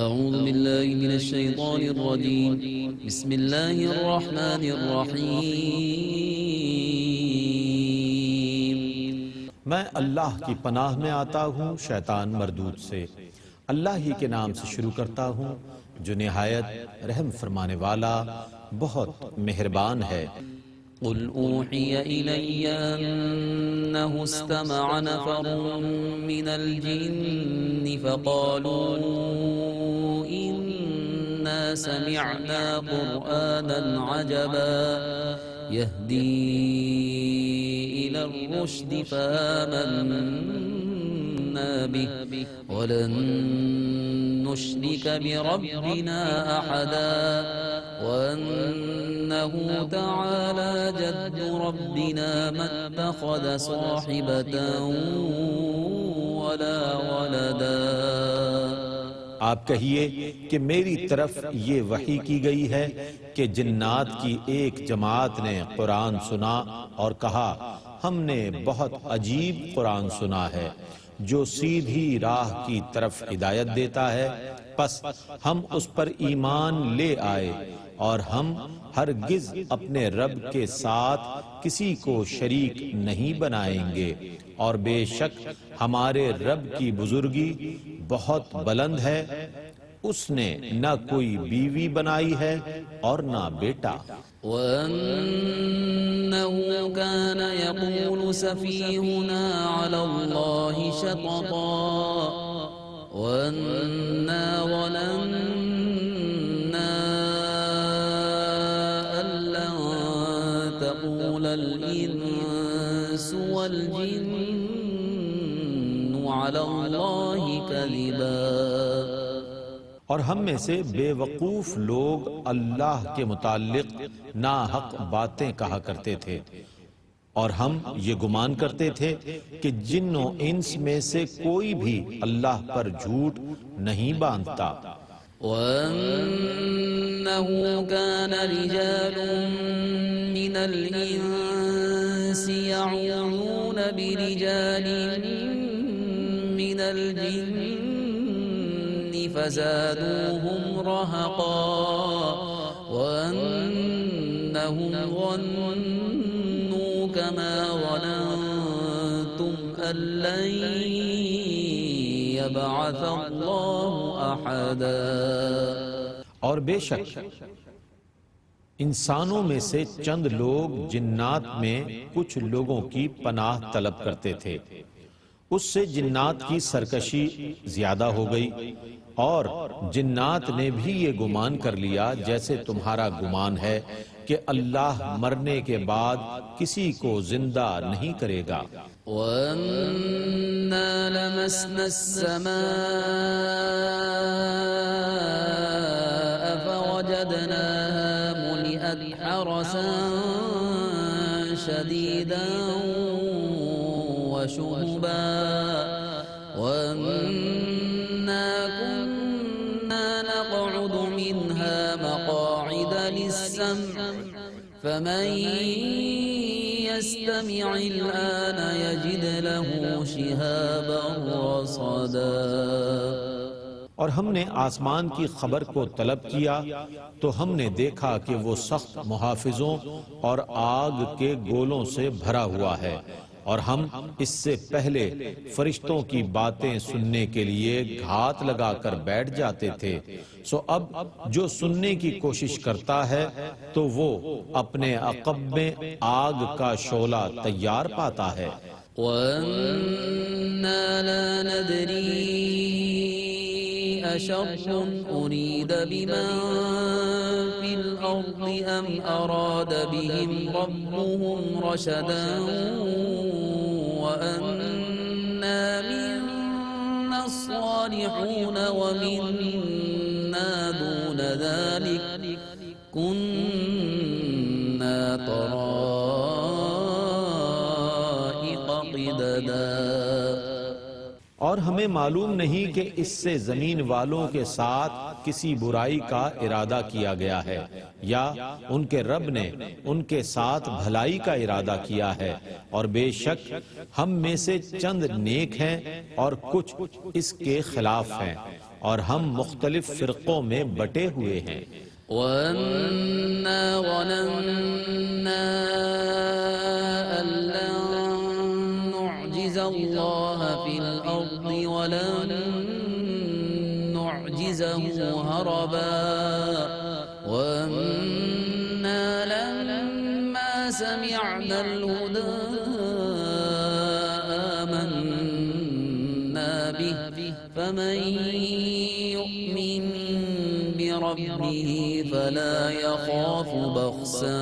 أعوذ بالله من الشيطان الرجيم بسم الله الرحمن الرحيم میں اللہ کی پناہ میں آتا ہوں شیطان مردود سے۔ اللہ ہی کے نام سے شروع کرتا ہوں جو نہایت رحم فرمانے والا بہت مہربان ہے۔ قل أوحي إلي أنه استمع نفر من الجن فقالوا إنا سمعنا قرآنا عجبا يهدي إلى الرشد فآمنا به ولن نشرك بربنا أحدا وأنه تعالى جد ربنا ما اتخذ صاحبة ولا ولدا۔ آپ کہیے کہ میری طرف یہ وحی کی گئی ہے کہ جنات کی ایک جماعت نے قرآن سنا اور کہا ہم نے بہت عجیب قرآن سنا ہے جو سیدھی راہ کی طرف ہدایت دیتا ہے، پس ہم اس پر ایمان لے آئے اور ہم ہرگز اپنے رب کے ساتھ کسی کو شریک نہیں بنائیں گے، اور بے شک ہمارے رب کی بزرگی بہت بلند ہے، اس نے نہ کوئی بیوی بنائی ہے اور نہ بیٹا۔ وَأَنَّهُ كَانَ يَقُولُ سَفِيهُنَا عَلَى اللَّهِ شَطَطًا وَأَنَّا ظَنَنَّا أَن لَّن تَقُولَ الْإِنسُ وَالْجِنُّ عَلَى اللَّهِ كَذِبًا۔ اور ہم میں سے بے وقوف لوگ اللہ کے متعلق ناحق باتیں کہا کرتے تھے، اور ہم یہ گمان کرتے تھے کہ جن و انس میں سے کوئی بھی اللہ پر جھوٹ نہیں باندھتا۔ وَأَنَّهُ كَانَ رِجَالٌ مِّنَ الْإِنسِ يَعُوذُونَ بِرِجَالٍ مِّنَ الْجِنِّ فزادوهم رهقا وأنهم ظنوا كما ظننتم أن لن يبعث الله أحدا۔ اور بے شک انسانوں میں سے چند لوگ جنات میں کچھ لوگوں کی پناہ طلب کرتے تھے، اس سے جنات کی سرکشی زیادہ ہو گئی، اور جنات نے بھی یہ گمان کر لیا جیسے تمہارا گمان ہے کہ اللہ مرنے کے بعد کسی کو زندہ نہیں کرے گا۔ وَأَنَّا لَمَسْنَا السَّمَاءَ فَوَجَدْنَاهَا مُلِئَتْ حَرَسًا شَدِيدًا وَشُهُبًا وَأَنَّا كُنَّا نَقْعُدُ مِنْهَا مَقَاعِدَ لِلسَّمْعِ فَمَن يَسْتَمِعِ الْآنَ يَجِدْ لَهُ شِهَابًا رَّصَدًا۔ اور ہم نے آسمان کی خبر کو طلب کیا تو ہم نے دیکھا کہ وہ سخت محافظوں اور آگ کے گولوں سے بھرا ہوا ہے، اور ہم اس سے پہلے فرشتوں کی باتیں سننے کے لیے گھات لگا کر بیٹھ جاتے تھے، سو اب جو سننے کی کوشش کرتا ہے تو وہ اپنے عقب میں آگ کا شعلہ تیار پاتا ہے۔ وَأَنَّا لَا نَدْرِي أَشَرٌّ أُرِيدَ بِمَن فِي الْأَرْضِ أَمْ أَرَادَ بِهِمْ رَبُّهُمْ رَشَدًا وَأَنَّا مِنَّا الصَّالِحُونَ وَمِنَّا دُونَ ذَلِكَ كُنَّا طَرَائِقَ قِدَدًا۔ اور ہمیں معلوم نہیں کہ اس سے زمین والوں کے ساتھ کسی برائی کا ارادہ کیا گیا ہے، یا ان کے رب نے ان کے ساتھ بھلائی کا ارادہ کیا ہے، اور بے شک ہم میں سے چند نیک ہیں اور کچھ اس کے خلاف ہیں، اور ہم مختلف فرقوں میں بٹے ہوئے ہیں۔ وَأَنَّا ظَنَنَّا أَن لَّن نُّعْجِزَ اللَّهَ فِي الْأَرْضِ وَلَن نُّعْجِزَهُ هَرَبًا وَأَنَّا لَمَّا سَمِعْنَا الْهُدَىٰ آمَنَّا بِهِ فَمَن يُؤْمِن بربه فلا يخاف بخسا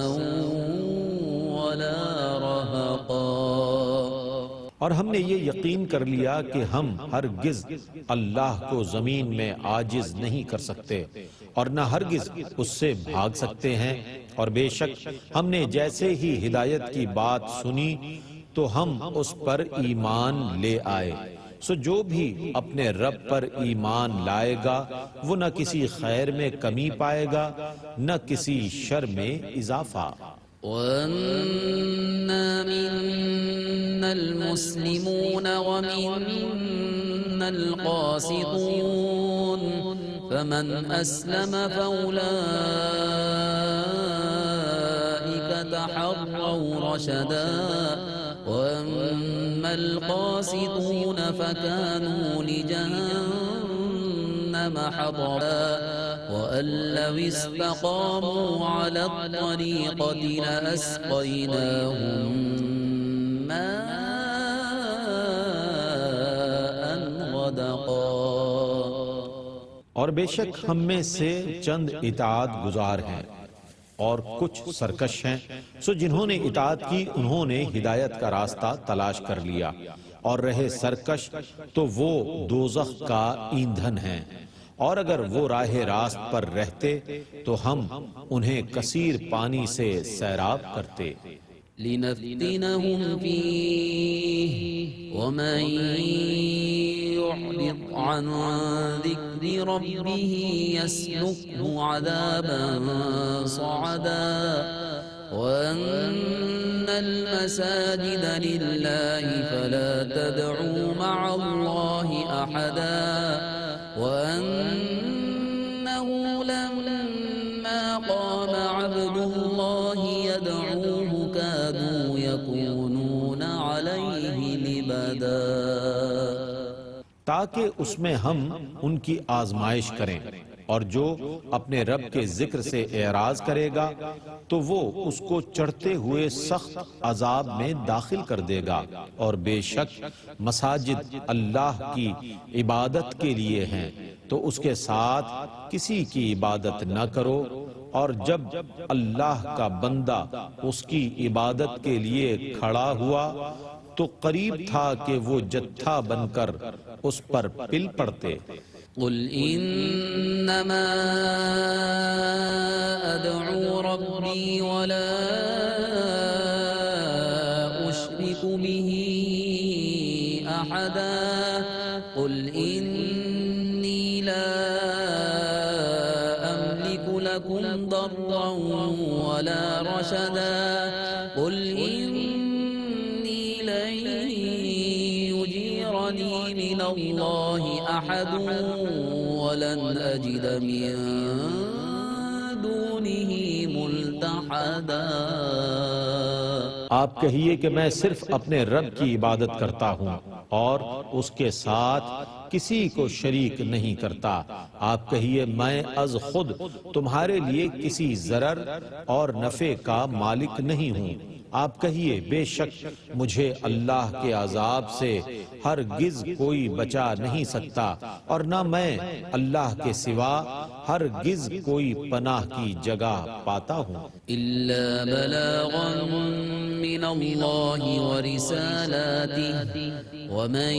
ولا رهقا۔ اور ہم نے یہ یقین کر لیا کہ ہم ہرگز اللہ کو زمین میں عاجز نہیں کر سکتے اور نہ ہرگز اس سے بھاگ سکتے ہیں، اور بے شک ہم نے جیسے ہی ہدایت کی بات سنی تو ہم اس پر ایمان لے آئے۔ سو جو بھی اپنے رب پر ایمان لائے گا وہ نہ کسی خیر میں کمی پائے گا نہ کسی شر میں اضافہ۔ وَأَنَّا مِنَّا الْمُسْلِمُونَ وَمِنَّا الْقَاسِطُونَ فَمَنْ أَسْلَمَ فَأُولَئِكَ تَحَرَّوْا رَشَدًا وَأَمَّا الْقَاسِطُونَ فَكَانُوا لِجَهَنَّمَ حَطَبًا وَأَن لَّوِ اسْتَقَامُوا عَلَى الطَّرِيقَةِ لَأَسْقَيْنَاهُم مَّاءً غَدَقًا۔ اور بے شک ہم میں سے چند اطاعت گزار ہیں اور کچھ سرکش ہیں، سو جنہوں نے اطاعت کی انہوں نے ہدایت کا راستہ تلاش کر لیا، اور رہے سرکش تو وہ دوزخ کا ایندھن ہیں، اور اگر وہ راہ راست پر رہتے تو ہم انہیں کثیر پانی سے سیراب کرتے۔ لِنَفْتِنَهُمْ فِيهِ وَمَن يُعْرِضْ عَن ذِكْرِ رَبِّهِ يَسْلُكْهُ عَذَابًا صَعَدًا وَأَنَّ الْمَسَاجِدَ لِلَّهِ فَلَا تَدْعُوا مَعَ اللَّهِ أَحَدًا وَأَنَّهُ لَمَّا قَامَ عَبْدُ اللَّهِ يَدْعُوهُ كَادُوا يَكُونُونَ عَلَيْهِ لِبَدًا، تاکہ اس میں ہم ان کی آزمائش کریں، اور جو اپنے رب کے ذکر سے اعراض کرے گا تو وہ اس کو چڑھتے ہوئے سخت عذاب میں داخل کر دے گا۔ اور بے شک مساجد اللہ کی عبادت کے لیے ہیں، تو اس کے ساتھ کسی کی عبادت نہ کرو، اور جب اللہ کا بندہ اس کی عبادت کے لیے کھڑا ہوا تو قریب تھا کہ وہ جتھا بن کر اس پر پل پڑتے۔ قل انما ادعو ربی ولا اشرک به احدا قل انی لا املک لکم ضرا ولا رشدا قل انی لن يجيرني من الله أحد ولن أجد من دونه ملتحدا۔ آپ کہیے کہ میں صرف اپنے رب کی عبادت کرتا ہوں اور اس کے ساتھ کسی کو شریک نہیں کرتا۔ آپ کہیے میں از خود تمہارے لیے کسی ضرر اور نفع کا مالک نہیں ہوں۔ آپ کہیے بے شک مجھے اللہ کے عذاب سے ہرگز کوئی بچا نہیں سکتا، اور نہ میں اللہ کے سوا ہرگز کوئی پناہ کی جگہ پاتا ہوں۔ إلا بلاغا من الله ورسالاته ومن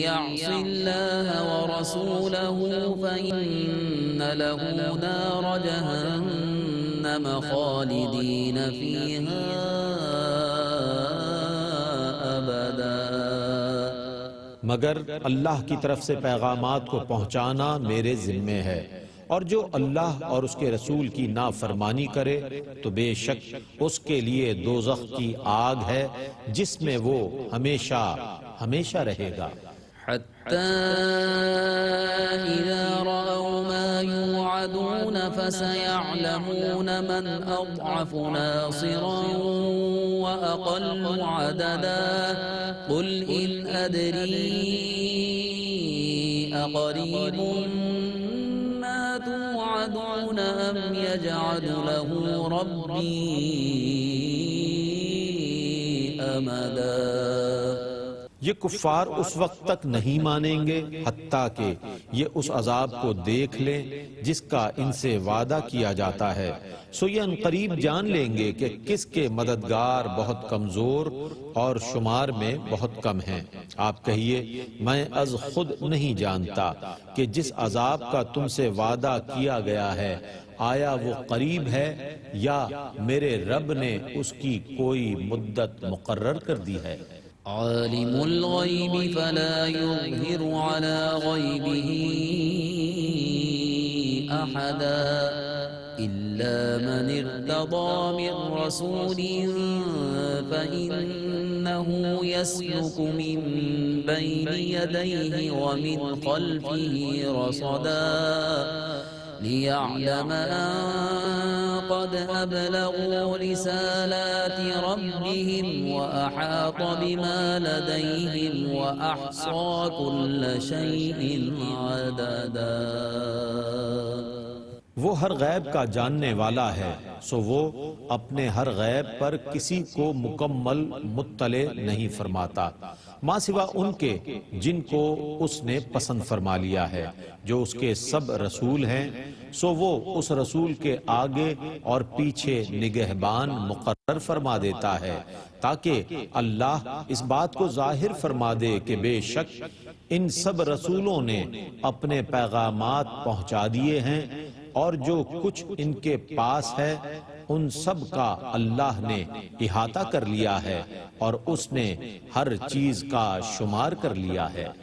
يعص الله ورسوله فإن له نار جهنم خالدين فيها أبدا۔ مگر اللہ کی طرف سے پیغامات کو پہنچانا میرے ذمے ہے، اور جو اللہ اور اس کے رسول کی نافرمانی کرے تو بے شک اس کے لیے دوزخ کی آگ ہے جس میں وہ ہمیشہ ہمیشہ رہے گا۔ حتى إذا رأوا ما يوعدون فسيعلمون من أضعف ناصرا وأقل عددا قل إن أدري أقريب ما توعدون أم يجعل له ربي أمدا۔ یہ کفار اس وقت تک نہیں مانیں گے حتیٰ کہ یہ اس عذاب کو دیکھ لیں جس کا ان سے وعدہ کیا جاتا ہے، سو یہ عنقریب جان لیں گے کہ کس کے مددگار بہت کمزور اور شمار میں بہت کم ہیں۔ آپ کہیے میں از خود نہیں جانتا کہ جس عذاب کا تم سے وعدہ کیا گیا ہے آیا وہ قریب ہے یا میرے رب نے اس کی کوئی مدت مقرر کر دی ہے۔ عالم الغیب فلا یظہر علی غیبہ احدا إلا من ارتضى من رسول فإنه يسلك من بين يديه ومن خلفه رصدا ليعلم أن قد أبلغوا رسالات ربهم وأحاط بما لديهم وأحصى كل شيء عددا۔ وہ ہر غیب کا جاننے والا ہے، سو وہ اپنے ہر غیب پر کسی کو مکمل مطلع نہیں فرماتا ماں سوا ان کے جن کو اس نے پسند فرما لیا ہے، جو اس کے سب رسول ہیں، سو وہ اس رسول کے آگے اور پیچھے نگہبان مقرر فرما دیتا ہے تاکہ اللہ اس بات کو ظاہر فرما دے کہ بے شک ان سب رسولوں نے اپنے پیغامات پہنچا دیے ہیں اور جو کچھ ان کے پاس ہے ان سب کا اللہ نے احاطہ کر لیا ہے اور اس نے ہر چیز کا شمار کر لیا ہے۔